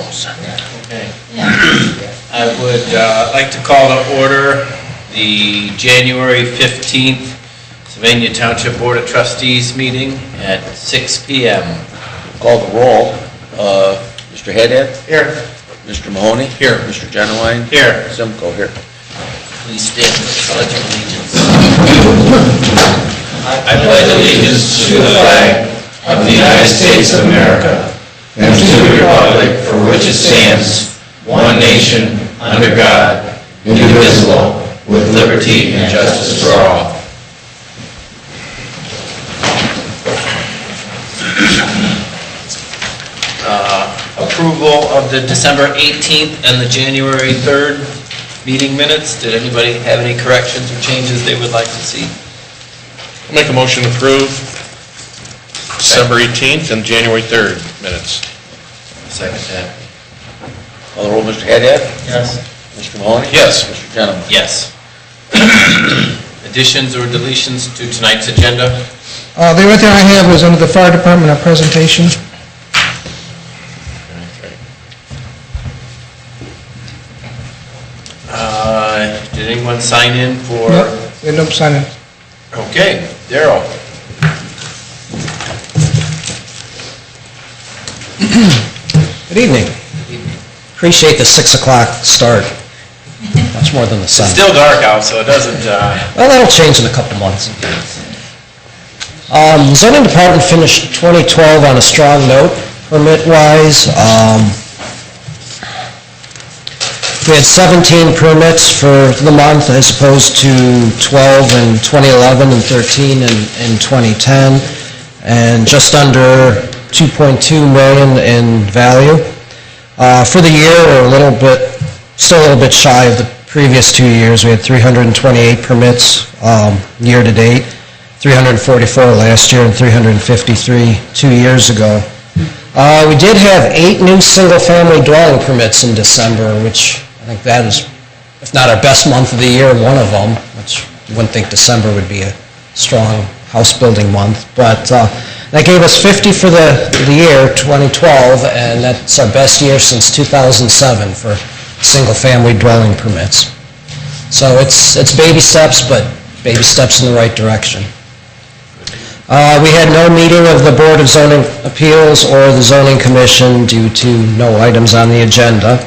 those. Okay. I would like to call to order the January 15th Sylvania Township Board of Trustees meeting at 6 p.m. Call the roll. Mr. Haddad? Here. Mr. Mahoney? Here. Mr. Genowine? Here. Simcoe here. Please stand for the Pledge of Allegiance. I pledge allegiance to the flag of the United States of America and to the republic for which it stands, one nation, under God, indivisible, with liberty and justice for all. Approval of the December 18th and the January 3rd meeting minutes. Did anybody have any corrections or changes they would like to see? I'll make a motion to approve December 18th and January 3rd minutes. Second that. Call the roll. Mr. Haddad? Yes. Mr. Mahoney? Yes. Mr. Genowine? Yes. Additions or deletions to tonight's agenda? The only thing I have was under the fire department, a presentation. Did anyone sign in for? No sign in. Okay, Daryl. Good evening. Appreciate the 6 o'clock start. Much more than the sun. It's still dark out, so it doesn't... Well, that'll change in a couple months. The zoning department finished 2012 on a strong note, permit-wise. We had 17 permits for the month as opposed to 12 in 2011 and 13 in 2010, and just under 2.2 million in value. For the year, we're still a little bit shy of the previous 2 years. We had 328 permits year to date, 344 last year, and 353 2 years ago. We did have 8 new single-family dwelling permits in December, which I think that is, if not our best month of the year, one of them, which you wouldn't think December would be a strong house-building month. But that gave us 50 for the year, 2012, and that's our best year since 2007 for single-family dwelling permits. So it's baby steps, but baby steps in the right direction. We had no meeting of the Board of Zoning Appeals or the Zoning Commission due to no items on the agenda.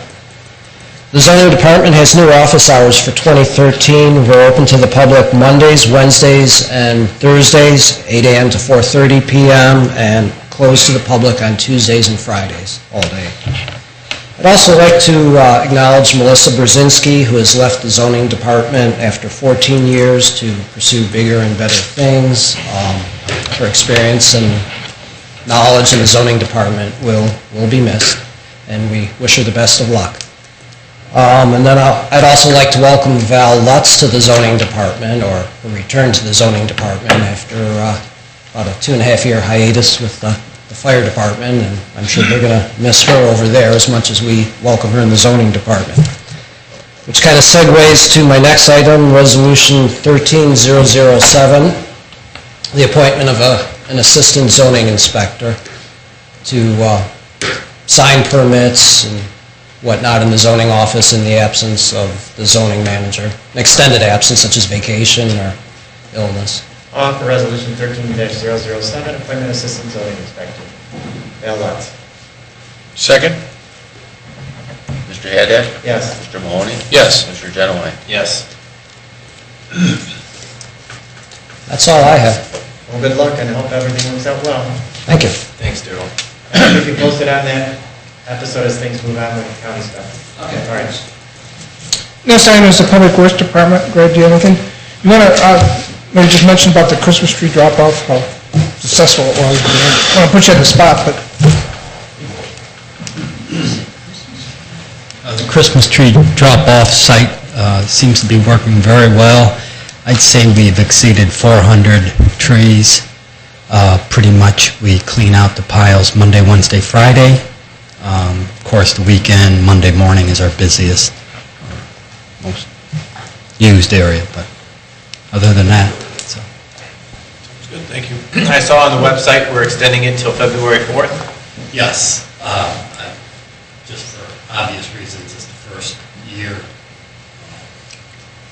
The Zoning Department has new office hours for 2013. We're open to the public Mondays, Wednesdays, and Thursdays, 8 a.m. to 4:30 p.m., and closed to the public on Tuesdays and Fridays, all day. I'd also like to acknowledge Melissa Brzezinski, who has left the Zoning Department after 14 years to pursue bigger and better things. Her experience and knowledge in the Zoning Department will be missed, and we wish her the best of luck. And then I'd also like to welcome Val Lutz to the Zoning Department, or a return to the Zoning Department after about a 2.5-year hiatus with the Fire Department, and I'm sure they're going to miss her over there as much as we welcome her in the Zoning Department. Which kind of segues to my next item, Resolution 13007, the appointment of an Assistant Zoning Inspector to sign permits and whatnot in the zoning office in the absence of the zoning manager, an extended absence such as vacation or illness. Offer Resolution 13-007, Appointment Assistant Zoning Inspector. Val Lutz. Second? Mr. Haddad? Yes. Mr. Mahoney? Yes. Mr. Genowine? Yes. That's all I have. Well, good luck, and I hope everything works out well. Thank you. Thanks, Daryl. Keep you posted on that episode as things move on with the county stuff. Okay. All right. Next item is the Public Works Department. Greg, do you have anything? You want to maybe just mention about the Christmas tree drop-off, how successful it was? I want to put you on the spot, but... The Christmas tree drop-off site seems to be working very well. I'd say we've exceeded 400 trees. Pretty much we clean out the piles Monday, Wednesday, Friday. Of course, the weekend, Monday morning is our busiest, most used area, but other than that, so. Good, thank you. I saw on the website we're extending it till February 4th. Yes. Just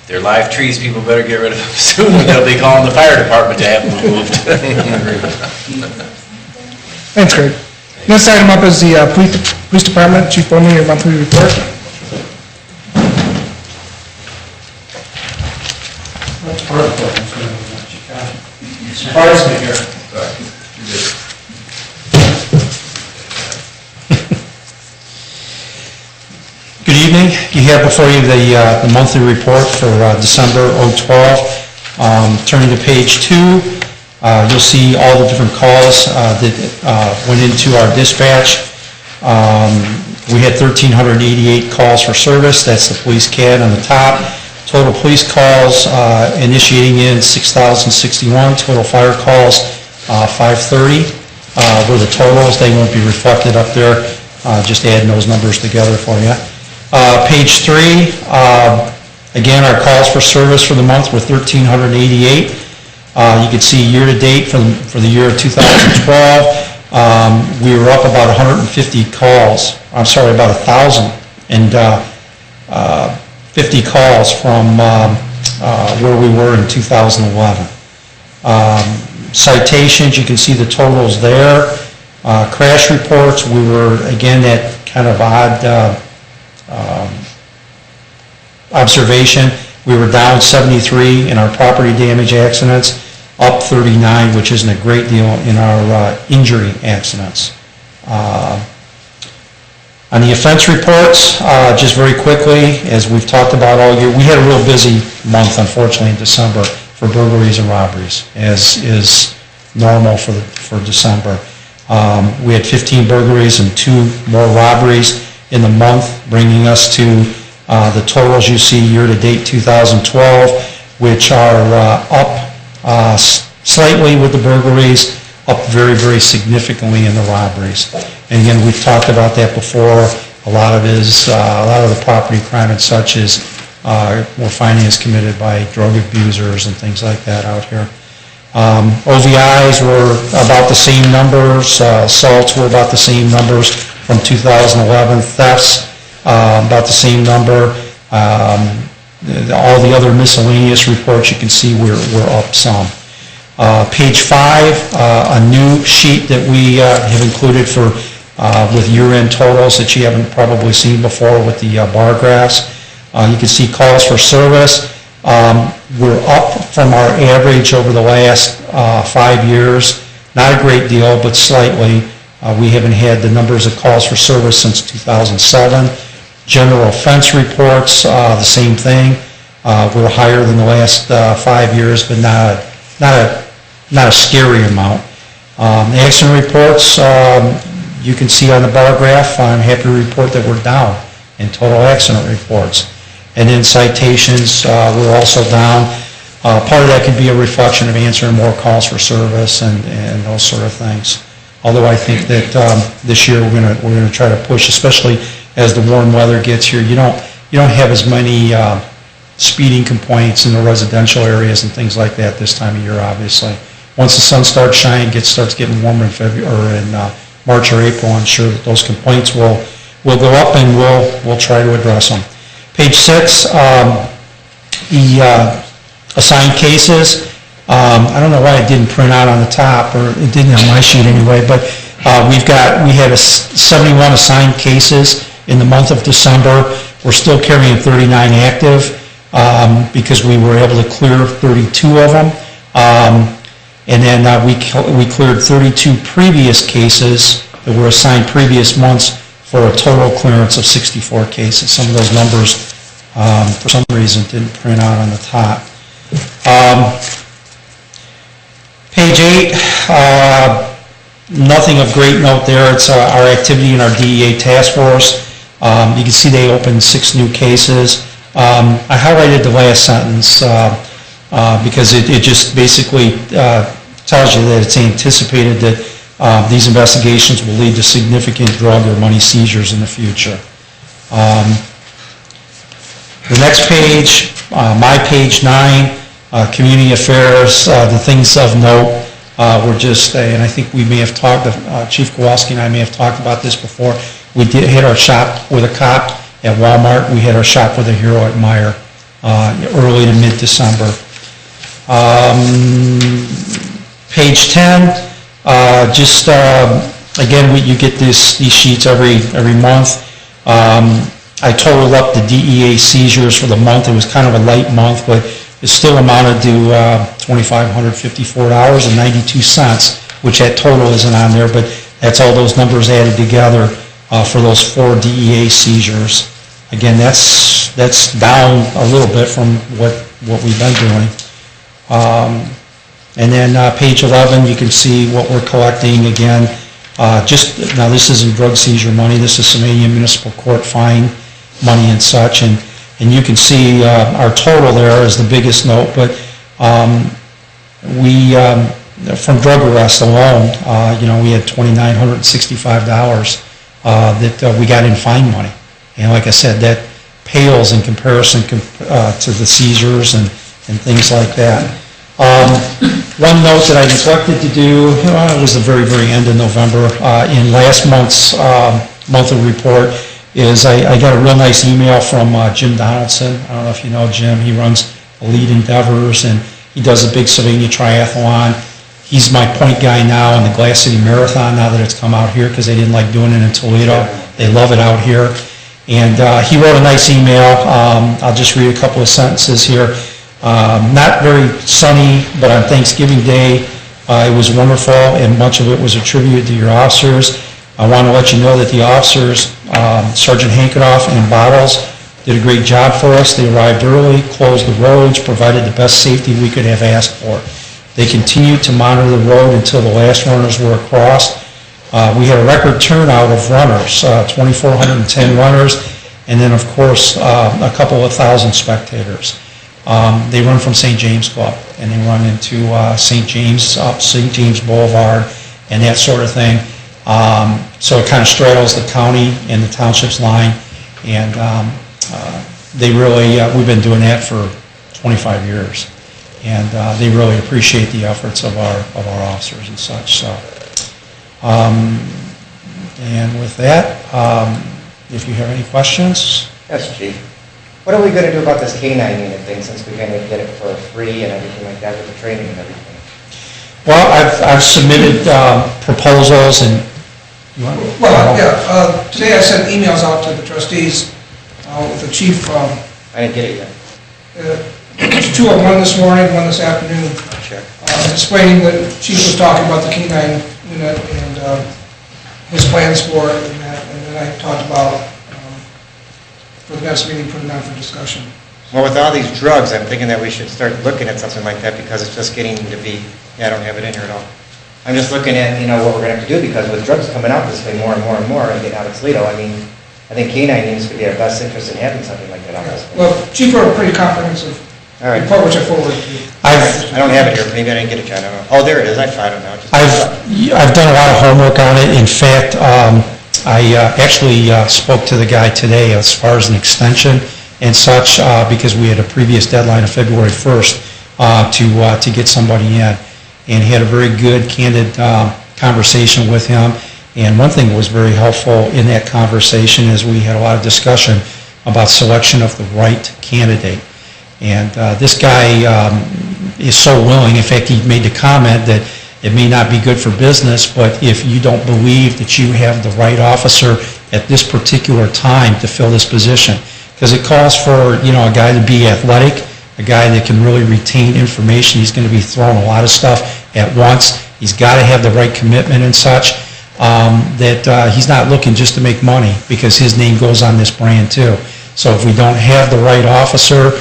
they're live trees, people better get rid of them soon, or they'll be calling the fire department to have them moved. Thanks, Greg. Next item up is the police department. Chief Bowman, your monthly report. Surprise me here. Good evening. You have before you the monthly report for December 2012. Turning to page 2, you'll see all the different calls that went into our dispatch. We had 1,388 calls for service. That's the police CAD on the top. Total police calls initiating in 6,061. Total fire calls 530 were the totals. They won't be reflected up there. Just adding those numbers together for you. Page 3, again, our calls for service for the month were 1,388. You can see year-to-date for the year of 2012, we were up about 150 calls. I'm sorry, about 1,050 calls from where we were in 2011. Citations, you can see the totals there. Crash reports, we were, again, at kind of odd observation. We were down 73 in our property damage accidents, up 39, which isn't a great deal in our injury accidents. On the offense reports, just very quickly, as we've talked about all year, we had a real busy month, unfortunately, in December for burglaries and robberies, as is normal for December. We had 15 burglaries and 2 more robberies in the month, bringing us to the totals you see year-to-date 2012, which are up slightly with the burglaries, up very, very significantly in the robberies. And again, we've talked about that before. A lot of the property crime and such is we're finding is committed by drug abusers and things like that out here. OVIs were about the same numbers. Assaults were about the same numbers from 2011. Thefts, about the same number. All the other miscellaneous reports you can see we're up some. Page 5, a new sheet that we have included for with year-end totals that you haven't probably seen before with the bar graphs. You can see calls for service. We're up from our average over the last 5 years. Not a great deal, but slightly. We haven't had the numbers of calls for service since 2007. General offense reports, the same thing. We're higher than the last 5 years, but not a scary amount. Accident reports, you can see on the bar graph. I'm happy to report that we're down in total accident reports. And then citations, we're also down. Part of that could be a reflection of answering more calls for service and those sort of things. Although I think that this year we're gonna try to push, especially as the warm weather gets here. You don't have as many speeding complaints in the residential areas and things like that this time of year, obviously. Once the sun starts shining, starts getting warmer in February or in March or April, I'm sure that those complaints will go up, and we'll try to address them. Page 6, the assigned cases. I don't know why it didn't print out on the top, or it didn't on my sheet anyway, but we had 71 assigned cases in the month of December. We're still carrying 39 active because we were able to clear 32 of them. And then we cleared 32 previous cases that were assigned previous months for a total clearance of 64 cases. Some of those numbers, for some reason, didn't print out on the top. Page 8, nothing of great note there. It's our activity in our DEA task force. You can see they opened 6 new cases. I highlighted the last sentence because it just basically tells you that it's anticipated that these investigations will lead to significant drug or money seizures in the future. The next page, my page 9, community affairs, the things of note were just, and I think we may have talked, Chief Kowalski and I may have talked about this before. We did hit our shop with a cop at Walmart. We had our shop with a hero at Meijer. early to mid-December. Page 10, just, again, you get these sheets every month. I totaled up the DEA seizures for the month. It was kind of a light month, but it still amounted to $2,554.92, which that total isn't on there, but that's all those numbers added together for those 4 DEA seizures. Again, that's down a little bit from what we've been doing. And then page 11, you can see what we're collecting again. Now this isn't drug seizure money, this is Sylvania Municipal Court fine money and such, and you can see our total there is the biggest note, but from drug arrest alone, we had $2,965 that we got in fine money. And like I said, that pales in comparison to the seizures and things like that. One note that I neglected to do, it was the very, very end of November, in last month's monthly report, is I got a real nice email from Jim Donaldson. I don't know if you know Jim. He runs Elite Endeavors, and he does a big Sylvania triathlon. He's my point guy now in the Glass City Marathon, now that it's come out here, because they didn't like doing it in Toledo. They love it out here. And he wrote a nice email. I'll just read a couple of sentences here. Not very sunny, but on Thanksgiving Day, it was wonderful, and much of it was attributed to your officers. I want to let you know that the officers, Sergeant Hankinoff and Bottles, did a great job for us. They arrived early, closed the roads, provided the best safety we could have asked for. They continued to monitor the road until the last runners were across. We had a record turnout of runners, 2,410 runners, and then, of course, a couple of thousand spectators. They run from St. James Club, and they run into St. James, up St. James Boulevard, and that sort of thing. So it kind of straddles the county and the township's line, and they really, we've been doing that for 25 years, and they really appreciate the efforts of our officers and such. So, and with that, if you have any questions. Yes, Chief. What are we going to do about this K-9 unit thing, since we're going to get it for free and everything like that with the training and everything? Well, I've submitted proposals and... Today I sent emails out to the trustees with the chief. I didn't get it yet. There's 2 of them, one this morning, one this afternoon. Sure. Explaining that the chief was talking about the K-9 unit and his plans for it, and then I talked about for the next meeting, put it on for discussion. Well, with all these drugs, I'm thinking that we should start looking at something like that, because it's just getting to be, I don't have it in here at all. I'm just looking at, what we're going to have to do, because with drugs coming out this way more and more and more and getting out of Toledo, I think K-9 units could be our best interest in having something like that out this way. Well, Chief wrote a pretty comprehensive report, which I forwarded to you. I don't have it here. Maybe I didn't get it, John. I don't know. Oh, there it is. I don't know. I've done a lot of homework on it. In fact, I actually spoke to the guy today as far as an extension and such, because we had a previous deadline of February 1st to get somebody in. And he had a very good, candid conversation with him. And one thing that was very helpful in that conversation is we had a lot of discussion about selection of the right candidate. And this guy is so willing. In fact, he made the comment that it may not be good for business, but if you don't believe that you have the right officer at this particular time to fill this position, because it calls for, a guy to be athletic, a guy that can really retain information. He's going to be throwing a lot of stuff at once. He's got to have the right commitment and such, that he's not looking just to make money, because his name goes on this brand too. So if we don't have the right officer,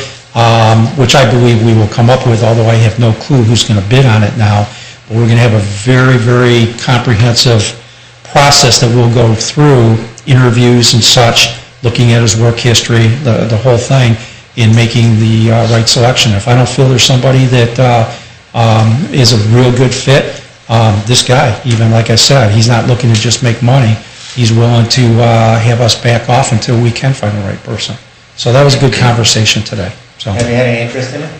which I believe we will come up with, although I have no clue who's going to bid on it now, but we're going to have a very, very comprehensive process that we'll go through, interviews and such, looking at his work history, the whole thing, in making the right selection. If I don't feel there's somebody that is a real good fit, this guy, even like I said, he's not looking to just make money. He's willing to have us back off until we can find the right person. So that was a good conversation today. So. Have you had any interest in it?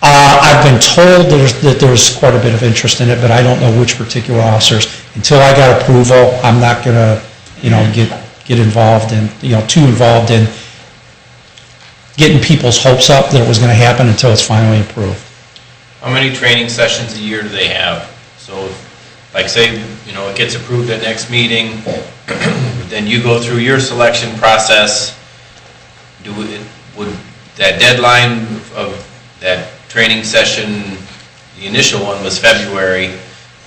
I've been told that there's quite a bit of interest in it, but I don't know which particular officers. Until I got approval, I'm not going to, get involved in, too involved in, getting people's hopes up that it was going to happen until it's finally approved. How many training sessions a year do they have? So, like say, it gets approved at next meeting, then you go through your selection process. Would that deadline of that training session, the initial one was February,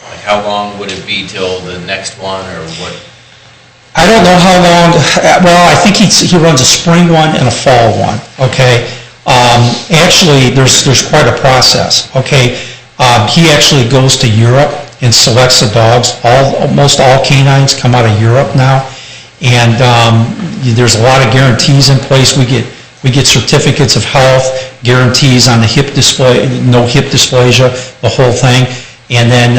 like how long would it be till the next one, or what? I don't know how long, well, I think he runs a spring one and a fall one, okay? Actually, there's quite a process, okay? He actually goes to Europe and selects the dogs. Almost all canines come out of Europe now, and there's a lot of guarantees in place. We get certificates of health, guarantees on the hip display, no hip dysplasia, the whole thing. And then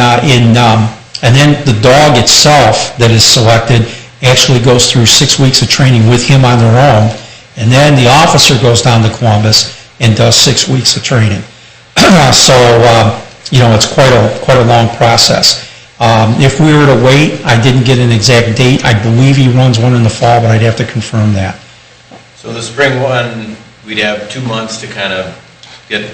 and then the dog itself that is selected actually goes through 6 weeks of training with him on their own. And then the officer goes down to Columbus and does 6 weeks of training. So, it's quite a long process. If we were to wait, I didn't get an exact date. I believe he runs one in the fall, but I'd have to confirm that. So the spring one, we'd have 2 months to kind of get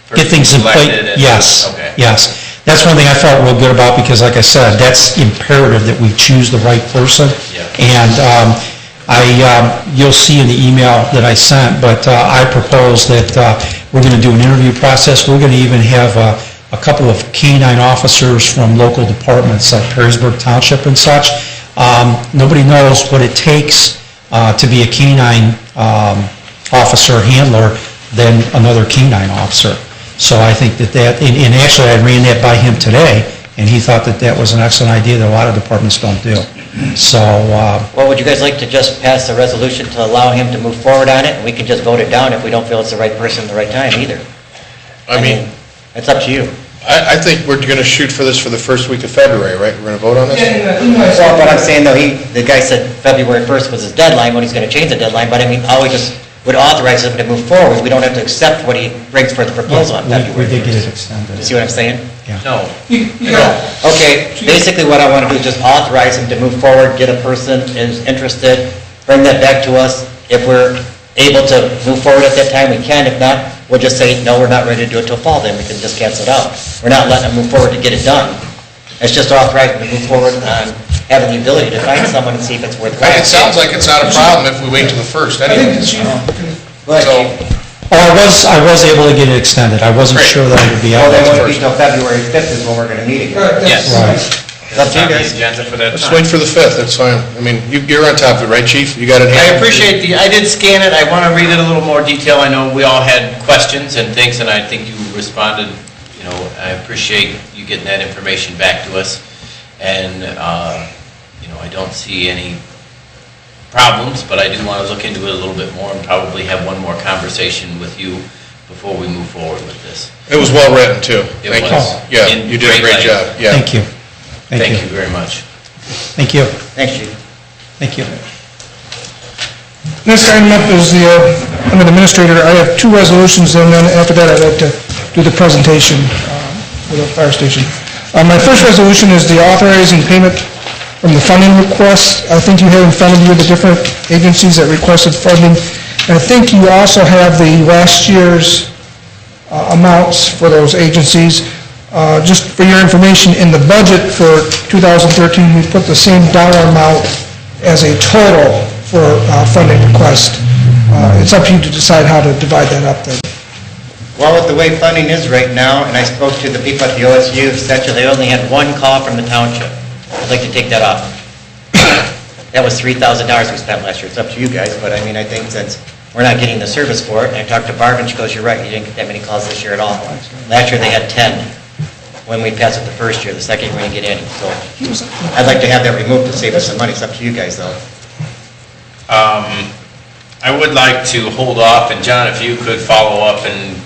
Things in place. Yes, okay. yes. That's one thing I felt real good about, because like I said, that's imperative that we choose the right person. Yeah. And you'll see in the email that I sent, but I propose that we're going to do an interview process. We're going to even have a couple of canine officers from local departments like Perrysburg Township and such. Nobody knows what it takes to be a canine officer, handler, than another canine officer. So I think that, and actually I ran that by him today, and he thought that was an excellent idea that a lot of departments don't do. So... Well, would you guys like to just pass a resolution to allow him to move forward on it, and we can just vote it down if we don't feel it's the right person at the right time either? I mean, it's up to you. I think we're going to shoot for this for the first week of February, right? We're going to vote on this? Well, but I'm saying, though, the guy said February 1st was his deadline, when he's going to change the deadline, but I mean, all we just would authorize him to move forward. We don't have to accept what he brings for the proposal on February 1st. We did get it extended. You see what I'm saying? Yeah. No. Okay, basically what I want to do is just authorize him to move forward, get a person who's interested, bring that back to us. If we're able to move forward at that time, we can. If not, we'll just say, no, we're not ready to do it till fall, then we can just cancel it out. We're not letting him move forward to get it done. It's just authorizing him to move forward on having the ability to find someone and see if it's worthwhile. It sounds like it's not a problem if we wait till the first anyway. I was able to get it extended. I wasn't Great. sure that I would be Well, able then to. it won't be till February 5th is when we're going to meet again. Yes. It's up to you On the guys. agenda for that Let's time. wait for the 5th, that's fine. I mean, you're on top of it, right, Chief? You got it I handled? appreciate I did scan it, I want to read it a little more detail. I know we all had questions and things, and I think you responded, I appreciate you getting that information back to us. And, I don't see any problems, but I do want to look into it a little bit more and probably have one more conversation with you before we move forward with this. It was well written, too. It Thank was. you. Yeah, In you did a great great job. length. Yeah. Thank you. Thank you very much. Thank you. Thanks, Chief. Thank you. Next item up is under the administrator, I have two resolutions, and then after that, I'd like to do the presentation for the fire station. My first resolution is the authorizing payment from the funding request. I think you have in front of you the different agencies that requested funding. And I think you also have the last year's amounts for those agencies. Just for your information, in the budget for 2013, we put the same dollar amount as a total for funding request. It's up to you to decide how to divide that up then. Well, with the way funding is right now, and I spoke to the people at the OSU, essentially they only had one call from the township. I'd like to take that off. That was $3,000 we spent last year. It's up to you guys, but I mean, I think since we're not getting the service for it, and I talked to Barb, and she goes, you're right, you didn't get that many calls this year at all. Last year they had 10 when we passed it the first year. The second year we didn't get any. So I'd like to have that removed to save us some money. It's up to you guys, though. I would like to hold off, and John, if you could follow up and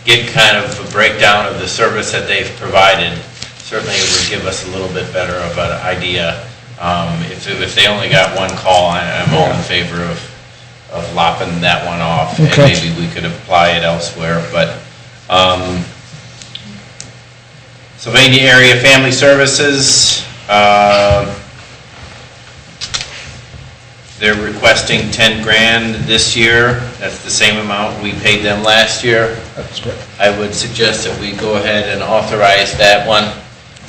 get kind of a breakdown of the service that they've provided, certainly it would give us a little bit better of an idea. If they only got one call, I'm all in favor of lopping that one off, and Okay. maybe we could apply it elsewhere. But Sylvania Area Family Services, They're requesting 10 grand this year. That's the same amount we paid them last year. That's correct. I would suggest that we go ahead and authorize that one.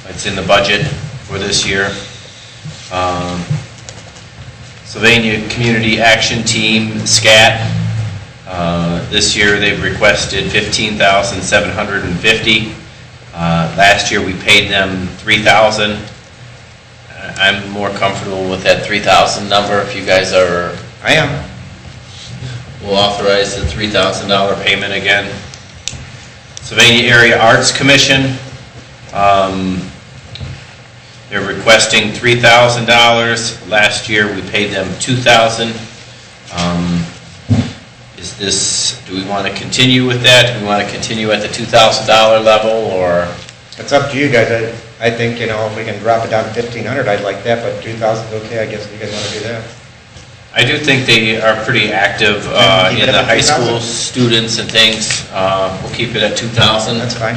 It's in the budget for this year. Sylvania Community Action Team, SCAT. This year they've requested $15,750. Last year we paid them $3,000. I'm more comfortable with that 3,000 number if you guys are. I am. We'll authorize the $3,000 payment again. Sylvania Area Arts Commission, they're requesting $3,000. Last year we paid them $2,000. Is this, do we want to continue with that? Do we want to continue at the $2,000 level, or? It's up to you guys. I think, you know, if we can drop it down to 1,500, I'd like that, but 2,000 is okay, I guess if you guys want to do that. I do think they are pretty active in the high school students and things. We'll keep it at 2,000. That's fine.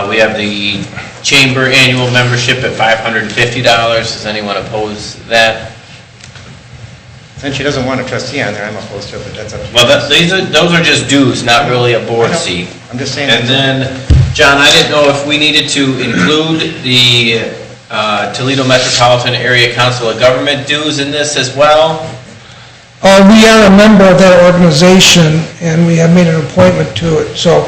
We have the chamber annual membership at $550. Does anyone oppose that? Since she doesn't want a trustee on there, I'm opposed to it, but that's up to you. Well, those are just dues, not really a board seat. I'm just saying. And then, John, I didn't know if we needed to include the Toledo Metropolitan Area Council of Government dues in this as well? We are a member of that organization, and we have made an appointment to it. So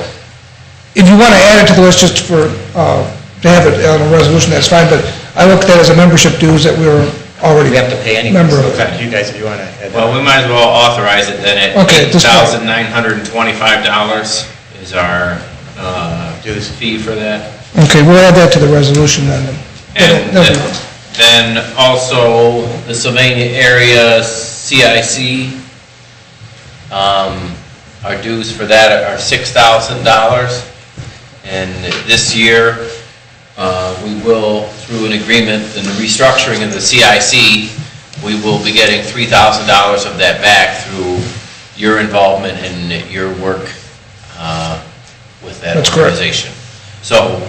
if you want to add it to the list just for, to have it on a resolution, that's fine, but I look at that as a membership dues that we were already We have to pay anyway, member so of. it's up to you guys if you want to add that. Well, we might as well authorize it then at Okay, this one. $8,925 is our dues fee for that. Okay, we'll add that to the resolution then. And That'll be- then also the Sylvania Area CIC, our dues for that are $6,000. And this year, we will, through an agreement in the restructuring of the CIC, we will be getting $3,000 of that back through your involvement and your work with that That's correct. organization. So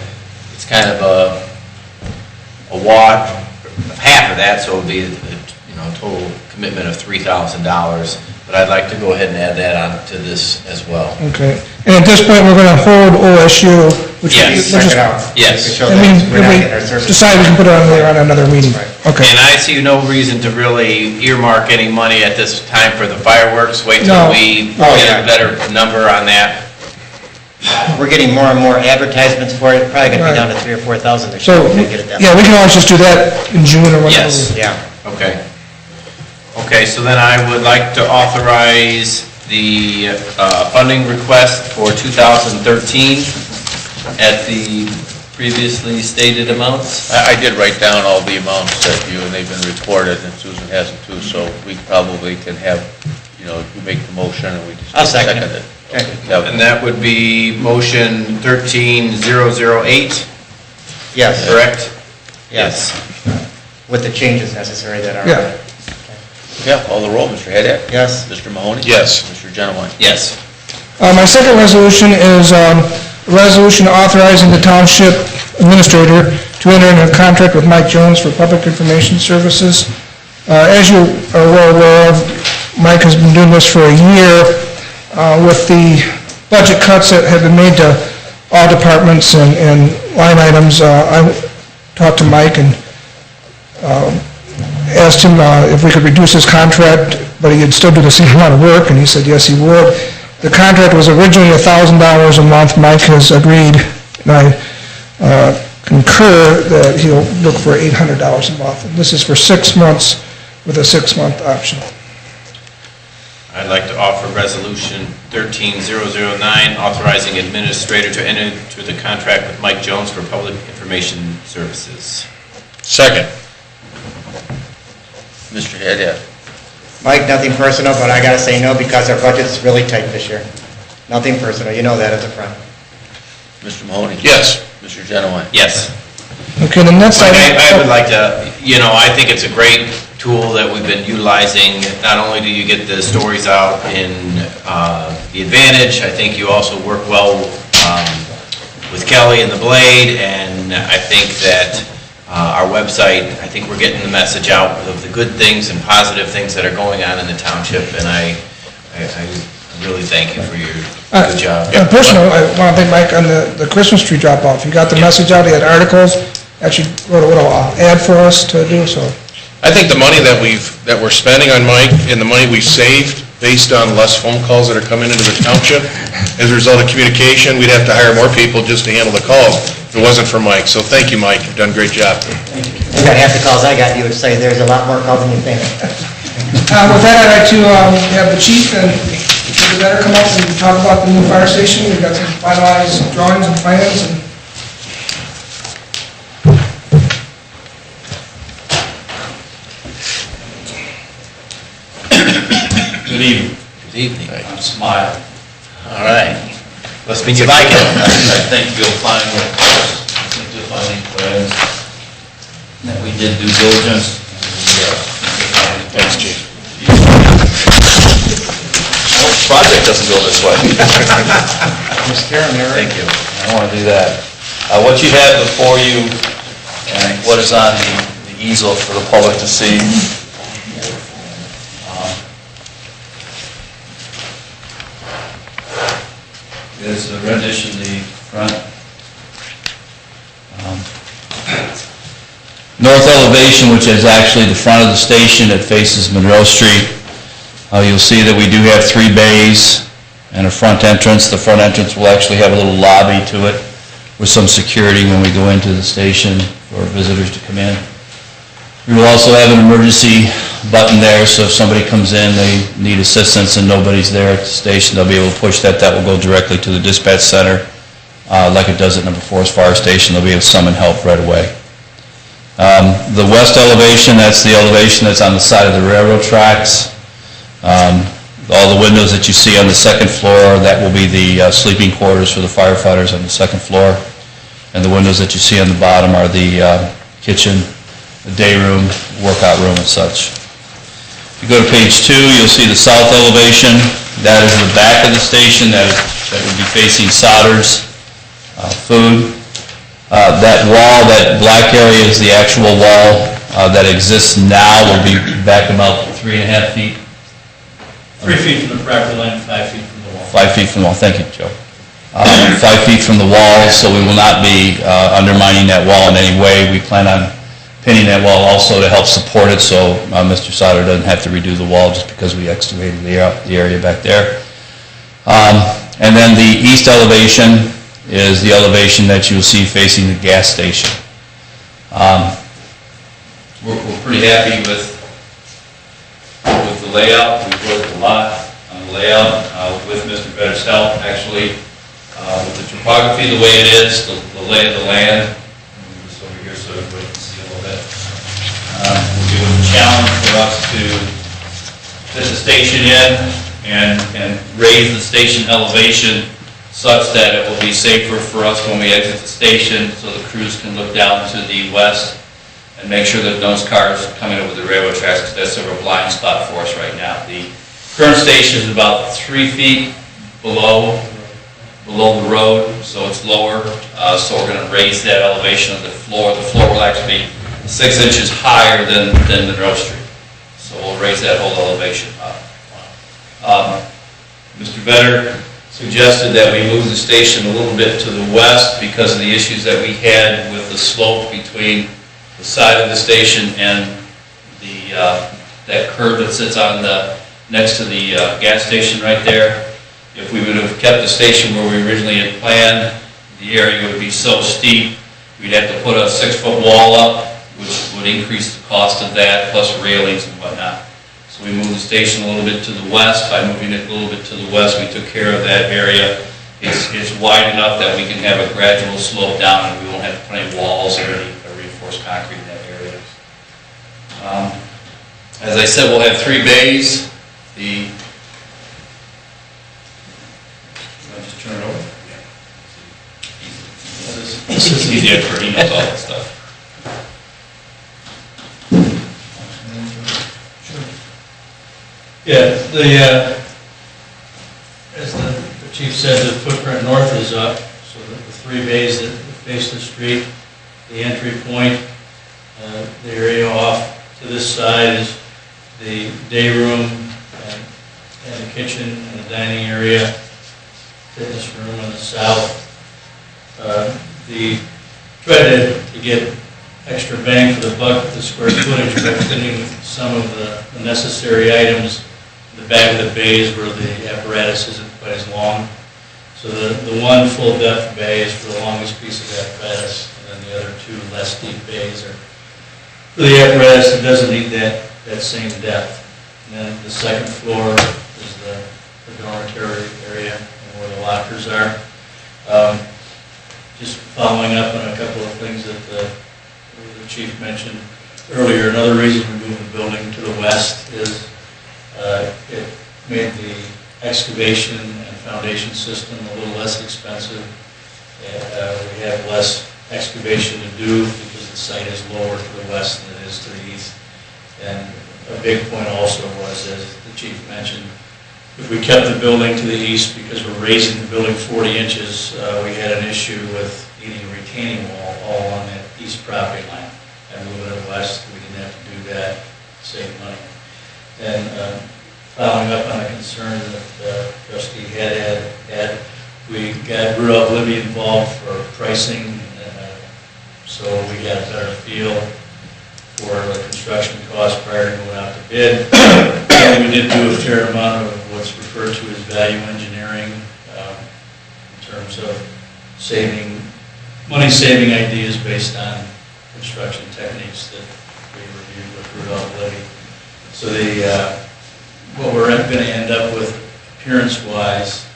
it's kind of a wash of half of that, so it would be a total commitment of $3,000. But I'd like to go ahead and add that on to this as well. Okay, and at this point, we're going to hold OSU, which Yes. is, Check it out. Yes. To show I that mean, we're not if getting our we services. decide we can put it on there on another meeting. Right. Okay. And I see no reason to really earmark any money at this time for the fireworks. Wait till No. we Oh, get yeah. a better number on that. We're getting more and more advertisements for it, probably going to be Right. down to 3,000 or 4,000 this year. So, if we get it that yeah, much. we can always just do that in June or whatever. Yes. Yeah. Okay. Okay, so then I would like to authorize the funding request for 2013 at the previously stated amounts. I did write down all the amounts that you, and they've been recorded, and Susan has them too, so we probably can have, you make the motion and we just. I'll second it. Okay. Kevin. And that would be motion 13008, Yes. correct? Yes. With the changes necessary that are. Yeah. Yeah, call the roll, Mr. Haddad? Yes. Mr. Mahoney? Yes. Mr. Genowine? Yes. My second resolution is a resolution authorizing the township administrator to enter into a contract with Mike Jones for public information services. As you are well aware of, Mike has been doing this for a year. With the budget cuts that have been made to all departments and line items, I talked to Mike and asked him if we could reduce his contract, but he'd still do the same amount of work, and he said yes, he would. The contract was originally $1,000 a month. Mike has agreed, and I concur that he'll look for $800 a month. And this is for 6 months with a 6-month option. I'd like to offer resolution 13009, authorizing administrator to enter into the contract with Mike Jones for public information services. Second. Mr. Haddad? Mike, nothing personal, but I got to say no because our budget's really tight this year. Nothing personal, you know that as a friend. Mr. Mahoney? Yes. Mr. Genowine? Yes. Okay, the next Mike, item... I would like to, I think it's a great tool that we've been utilizing. Not only do you get the stories out in the Advantage, I think you also work well with Kelly and the Blade, and I think that our website. I think we're getting the message out of the good things and positive things that are going on in the township, and I really thank you for your good job. Personally, I want to thank Mike on the Christmas tree drop-off. He got the message out, he had articles, actually wrote a little ad for us to do, so. I think the money that we're spending on Mike and the money we've saved based on less phone calls that are coming into the township, as a result of communication, we'd have to hire more people just to handle the calls if it wasn't for Mike. So thank you, Mike. You've done a great job. You got half the calls I got, you would say there's a lot more calls than you think. With that, I'd like to have the chief and Mr. Vetter come up and talk about the new fire station. We've got some finalized drawings and plans and Good evening. Good evening. I'm smiling. All right. Must mean you like it. I think you'll find plans that we did due diligence. Thanks, Chief. Project doesn't go this way. Thank you. I want to do that. What you have before you, and what is on the easel for the public to see, is a rendition of the front. North elevation, which is actually the front of the station that faces Monroe Street. You'll see that we do have 3 bays and a front entrance. The front entrance will actually have a little lobby to it with some security when we go into the station for visitors to come in. We will also have an emergency button there, so if somebody comes in, they need assistance and nobody's there at the station, they'll be able to push that. That will go directly to the dispatch center, like it does at number 4's fire station. They'll be able to summon help right away. The west elevation, that's the elevation that's on the side of the railroad tracks. All the windows that you see on the second floor, that will be the sleeping quarters for the firefighters on the second floor. And the windows that you see on the bottom are the kitchen, the day room, workout room and such. If you go to page 2, you'll see the south elevation. That is the back of the station. That would be facing Sodders Food. That wall, that black area is the actual wall that exists now. Will be back about 3.5 feet. 3 feet from the property line, 5 feet from the wall. 5 feet from the wall. Thank you, Joe. 5 feet from the wall, so we will not be undermining that wall in any way. We plan on pinning that wall also to help support it, so Mr. Sauter doesn't have to redo the wall just because we excavated the area back there. And then the east elevation is the elevation that you'll see facing the gas station. We're pretty happy with the layout. We've worked a lot on the layout with Mr. Vetter's help, actually, with the topography the way it is, the lay of the land. Just over here so everybody can see a little bit. It was a challenge for us to fit the station in and raise the station elevation such that it will be safer for us when we exit the station, so the crews can look down to the west and make sure that those cars coming over the railroad tracks, because that's sort of a blind spot for us right now. The current station is about 3 feet below the road, so it's lower. So we're going to raise that elevation of the floor. The floor will actually be 6 inches higher than Monroe Street. So we'll raise that whole elevation up. Mr. Vetter suggested that we move the station a little bit to the west because of the issues that we had with the slope between the side of the station and that curve that sits on next to the gas station right there. If we would have kept the station where we originally had planned, the area would be so steep, we'd have to put a 6-foot wall up, which would increase the cost of that, plus railings and whatnot. So we moved the station a little bit to the west. By moving it a little bit to the west, we took care of that area. It's wide enough that we can have a gradual slope down and we won't have to put any walls or any reinforced concrete in that area. As I said, we'll have 3 bays. I'll just turn it over. This is easy for he knows all that stuff. Yeah, as the chief said, the footprint north is up, so that the 3 bays that face the street, the entry point, The area off to this side is the day room and the kitchen and the dining area, fitness room on the south. Tried to get extra bang for the buck with the square footage by fitting some of the necessary items in the back of the bays where the apparatus isn't quite as long. So the one full depth bay is for the longest piece of apparatus, and then the other two less deep bays are for the apparatus that doesn't need that same depth. And then the second floor is the dormitory area and where the lockers are. Just following up on a couple of things that the chief mentioned earlier, another reason we moved the building to the west is it made the excavation and foundation system a little less expensive. We have less excavation to do because the site is lower to the west than it is to the east. And a big point also was, as the chief mentioned, if we kept the building to the east because we're raising the building 40 inches, we had an issue with needing a retaining wall all along that east property line. And moving it west, we didn't have to do that, save money. And following up on a concern that Trustee had, we got Rudolph Libby involved for pricing, so we got a better feel for the construction cost prior to going out to bid. And we did do a fair amount of what's referred to as value engineering in terms of money-saving ideas based on construction techniques that we reviewed with Rudolph Libby. So what we're going to end up with appearance-wise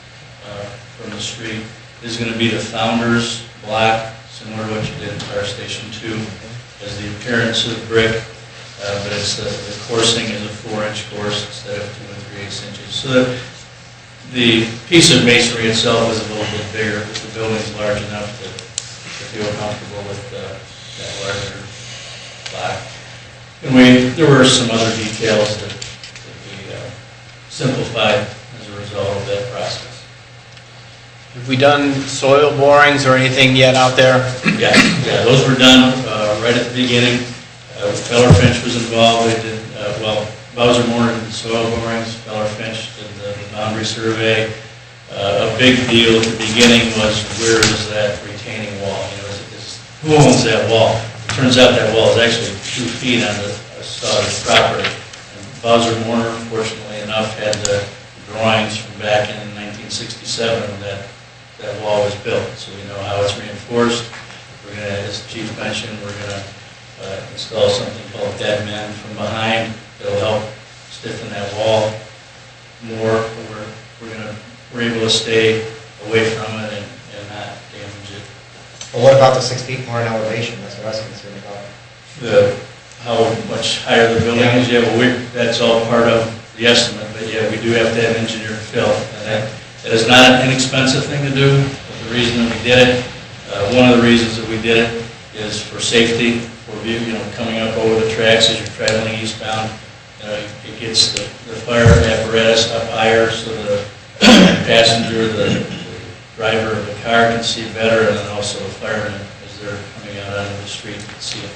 from the street is going to be the Founders block, similar to what you did in Fire Station 2, as the appearance of brick, but it's the coursing is a 4-inch course instead of 2 3/8 inches. So the piece of masonry itself is a little bit bigger, but the building's large enough to feel comfortable with that larger block. And there were some other details that we simplified as a result of that process. Have we done soil borings or anything yet out there? Yeah, those were done right at the beginning. Feller Finch was involved. They did, Bowser Moore did the soil borings. Feller Finch did the boundary survey. A big deal at the beginning was, where is that retaining wall? Who owns that wall? It turns out that wall is actually 2 feet on the Stoddard property. And Bowser Moore, fortunately enough, had the drawings from back in 1967 when that wall was built, so we know how it's reinforced. We're going to, as the chief mentioned, we're going to install something called dead men from behind that'll help stiffen that wall more. We're able to stay away from it and not damage it. Well, what about the 6 feet more in elevation? That's what I was concerned about. How much higher the building is, that's all part of the estimate, but yeah, we do have to have engineered fill, and that is not an inexpensive thing to do. But the reason that we did it, one of the reasons that we did it is for safety, for view, coming up over the tracks as you're traveling eastbound. It gets the fire apparatus up higher so the passenger, the driver of the car can see better, and then also the firemen as they're coming out onto the street can see it.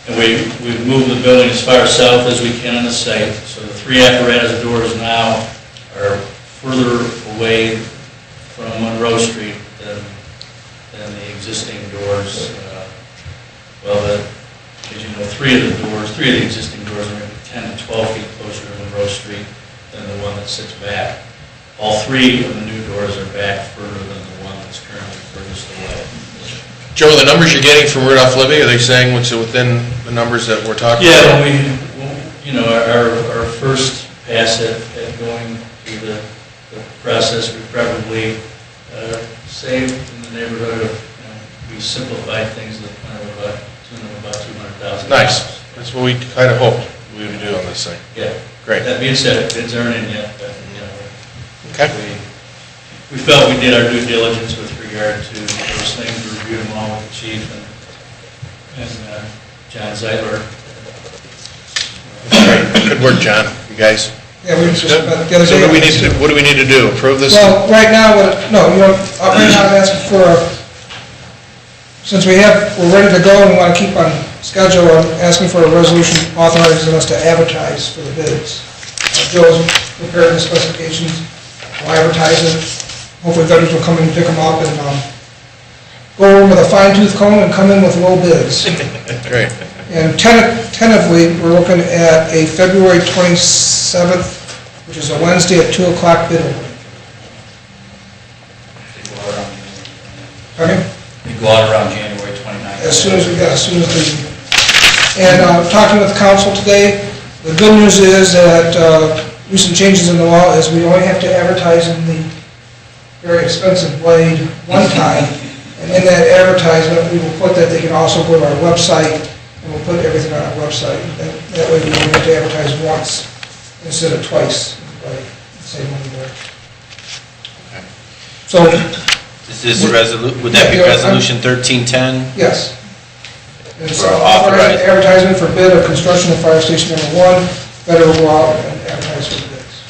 And we've moved the building as far south as we can on the site, so the 3 apparatus doors now are further away from Monroe Street than the existing doors. As you know, 3 of the existing doors are maybe 10 to 12 feet closer to Monroe Street than the one that sits back. All 3 of the new doors are back further than the one that's currently furthest away. Joe, the numbers you're getting from Rudolph Libby, are they saying what's within the numbers that we're talking about? Yeah, our first pass at going through the process, we probably saved in the neighborhood of, we simplified things to the point of about $200,000. Nice. That's what we kind of hoped we would do on this thing. Yeah. Great. That being said, bids aren't in yet, but, Okay. we felt we did our due diligence with regard to those things, we reviewed them all with the chief and John Zeidler. Great. Good work, John. You guys. Yeah, we just, the other day. So what do we need to do? Approve this? Well, right now, right now I'm asking for, since we're ready to go and we want to keep on schedule, I'm asking for a resolution authorizing us to advertise for the bids. Joe's prepared the specifications, we'll advertise it, hopefully veterans will come in and pick them up and go over with a fine-tooth comb and come in with low bids. Great. And tentatively, we're looking at a February 27th, which is a Wednesday at 2 o'clock bid opening. Pardon me? We go out around January 29th. As soon as and talking with council today, the good news is that recent changes in the law is we only have to advertise in the very expensive blade one time, and in that advertisement, we will put that they can also go to our website, and we'll put everything on our website. And that way we only have to advertise once instead of twice, like save money there. So, Is this would that be resolution 1310? yes. It's For authorized. advertisement for bid of construction of fire station number 1, better go out and advertise for bids.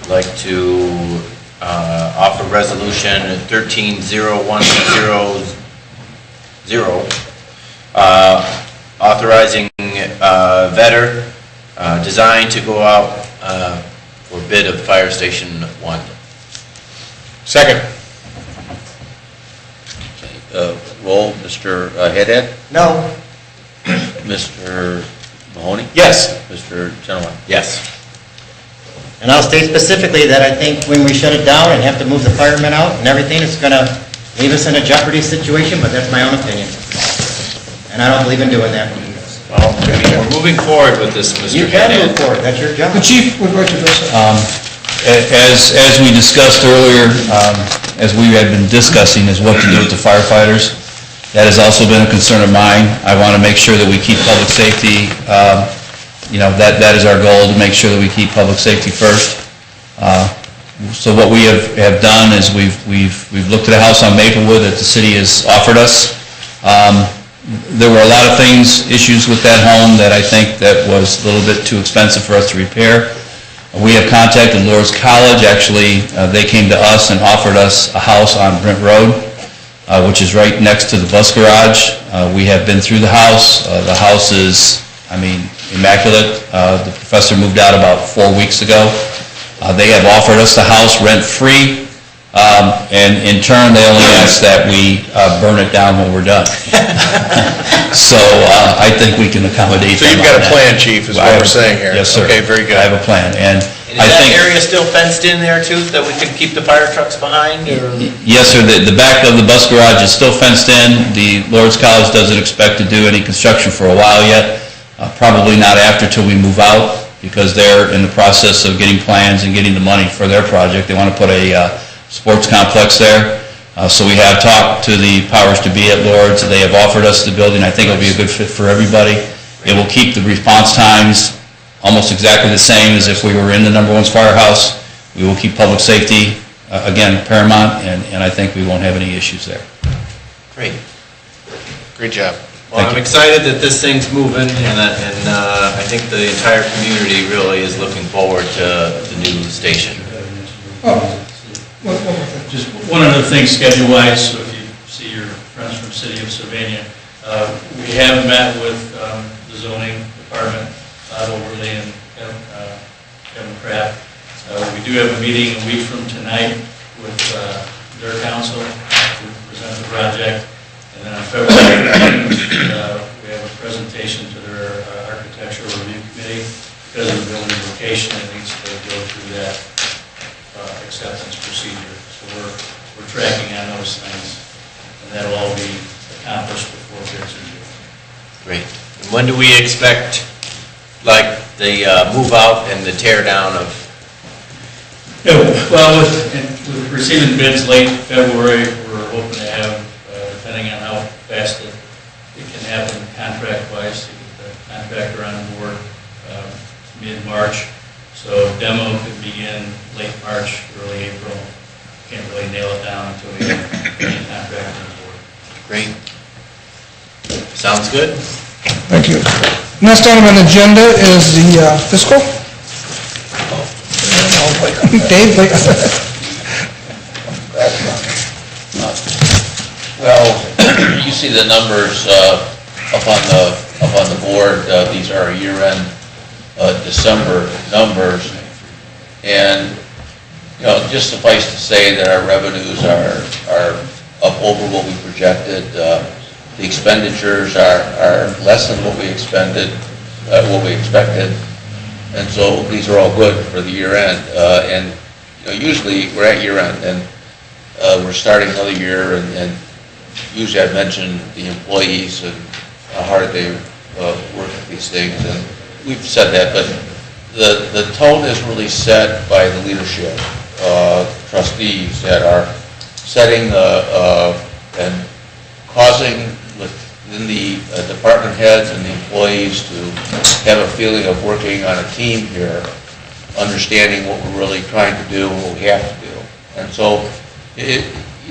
I'd like to offer resolution 130100, authorizing Vetter design to go out for bid of fire station 1. Second. Roll, Mr. Haddad? No. Mr. Mahoney? Yes. Mr. Genowine? Yes. And I'll state specifically that I think when we shut it down and have to move the firemen out and everything, it's going to leave us in a jeopardy situation, but that's my own opinion. And I don't believe in doing that. Well, I mean, we're moving forward with this, Mr. You can Haddad. move forward, that's your job. The chief would like to address that. As we discussed earlier, as we had been discussing, is what to do with the firefighters. That has also been a concern of mine. I want to make sure that we keep public safety, that is our goal, to make sure that we keep public safety first. So what we have done is we've looked at a house on Maplewood that the city has offered us. There were a lot of issues with that home that I think that was a little bit too expensive for us to repair. We have contacted Lourdes College. Actually, they came to us and offered us a house on Brent Road, which is right next to the bus garage. We have been through the house. The house is, immaculate. The professor moved out about 4 weeks ago. They have offered us the house rent-free, and in turn, they only ask that we burn it down when we're done. So I think we can accommodate So them you've got on a that. plan, chief, is what we're saying here? Yes, sir. Okay, very good. I have a plan, and And I is that think... area still fenced in there too, that we can keep the fire trucks behind? Or? Yes, sir. The back of the bus garage is still fenced in. The Lourdes College doesn't expect to do any construction for a while yet, probably not after till we move out, because they're in the process of getting plans and getting the money for their project. They want to put a sports complex there. So we have talked to the powers to be at Lourdes. They have offered us the building. I think it'll be a good fit for everybody. It will keep the response times almost exactly the same as if we were in the #1 firehouse. We will keep public safety, again, paramount, and I think we won't have any issues there. Great. Great job. Well, I'm excited that this thing's moving, and I think the entire community really is looking forward to the new station. Oh, one more thing. Just one other thing schedule-wise, so if you see your friends from City of Sylvania, we have met with the zoning department, Todd Overley and Kevin Pratt. We do have a meeting a week from tonight with their council to present the project. And then on February 9th, we have a presentation to their architectural review committee. Because of the building location, it needs to go through that acceptance procedure. So we're tracking on those things, and that'll all be accomplished before bids are due. Great. And when do we expect, like, the move out and the tear down of? Yeah, well, with receiving bids late February, we're hoping to have, depending on how fast it can happen contract-wise, to get the contractor on board mid-March. So demo could begin late March, early April. Can't really nail it down until we get the contractor on board. Great. Sounds good. Thank you. Next item on the agenda is the fiscal. Dave, wait. Well, you you see the numbers up on the board. These are year-end December numbers, and just suffice to say that our revenues are up over what we projected. The expenditures are less than what we expected, and so these are all good for the year end. And usually we're at year end, and we're starting another year, and usually I mention the employees and how hard they work at these things, and we've said that, but the tone is really set by the leadership, trustees that are setting and causing within the department heads and the employees to have a feeling of working on a team here, understanding what we're really trying to do and what we have to do. And so,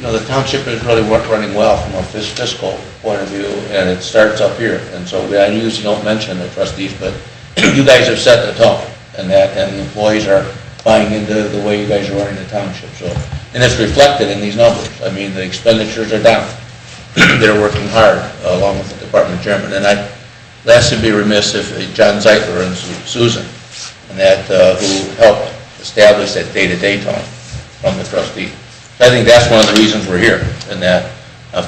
the township is really running well from a fiscal point of view, and it starts up here. And so I usually don't mention the trustees, but you guys have set the tone, and the employees are buying into the way you guys are running the township. So, and it's reflected in these numbers. I mean, the expenditures are down. They're working hard along with the department chairman. And I'd lastly be remiss if John Zeitler and Susan, and that who helped establish that day-to-day tone from the trustees. I think that's one of the reasons we're here, and that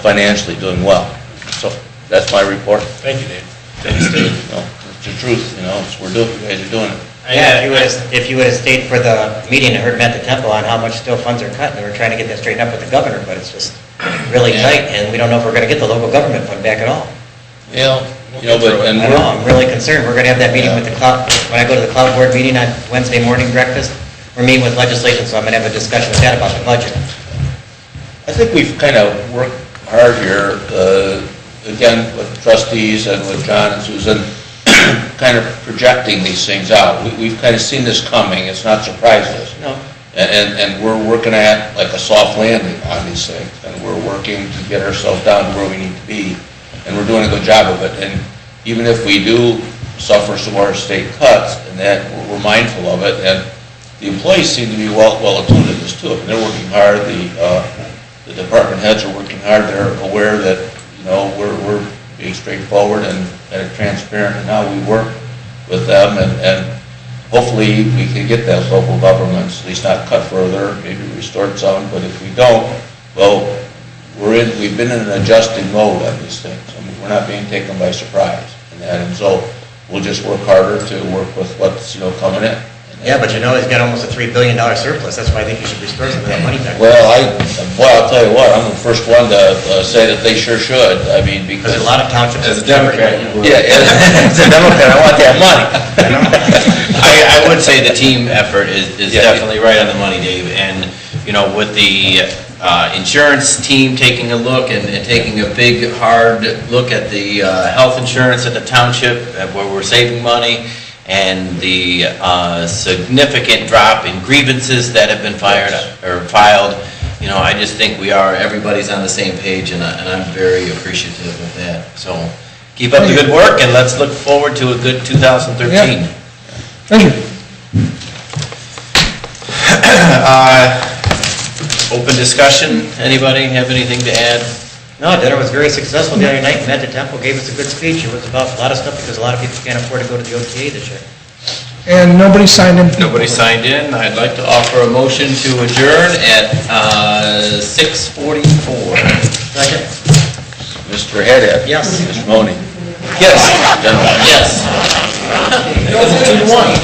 financially doing well. So that's my report. Thank you, Dave. Thanks, Dave. It's the truth. You guys are doing it. Yeah, if you would have stayed for the meeting and heard Matt the Temple on how much still funds are cut, and we were trying to get that straightened up with the governor, but it's just really tight, and we don't know if we're going to get the local government fund back at all. Yeah, I'm really concerned. We're going to have that meeting with the cloud, when I go to the cloud board meeting on Wednesday morning breakfast, we're meeting with legislation, so I'm going to have a discussion with that about the budget. I think we've kind of worked hard here, again, with trustees and with John and Susan, kind of projecting these things out. We've kind of seen this coming. It's not surprised us. No. And we're working at like a soft landing on these things, and we're working to get ourselves down to where we need to be, and we're doing a good job of it. And even if we do suffer some more state cuts, and that we're mindful of it, and the employees seem to be well attuned to this too. And they're working hard. The department heads are working hard. They're aware that we're being straightforward and transparent in how we work with them, and hopefully we can get those local governments at least not cut further, maybe restored some. But if we don't, well, we've been in an adjusting mode on these things. I mean, we're not being taken by surprise, and so we'll just work harder to work with what's coming in. Yeah, but he's got almost a $3 billion surplus. That's why I think you should restore some of that money back. Well, I'll tell you what, I'm the first one to say that they sure should. I mean, because a lot of townships. As a Democrat, as a Democrat, I want that money. I would say the team effort is definitely right on the money, Dave. And, with the insurance team taking a look and taking a big, hard look at the health insurance at the township, where we're saving money, and the significant drop in grievances that have been filed, I just think everybody's on the same page, and I'm very appreciative of that. So keep up the good work, and let's look forward to a good 2013. Yeah. Thank you. Open discussion. Anybody have anything to add? No, dinner was very successful the other night. Matt the Temple gave us a good speech. It was about a lot of stuff because a lot of people can't afford to go to the OTA this year. And nobody signed in? Nobody signed in. I'd like to offer a motion to adjourn at 6:44. Second? Mr. Haddad? Yes. Mr. Money? Yes. Gentlemen? Yes. That was a 2-1.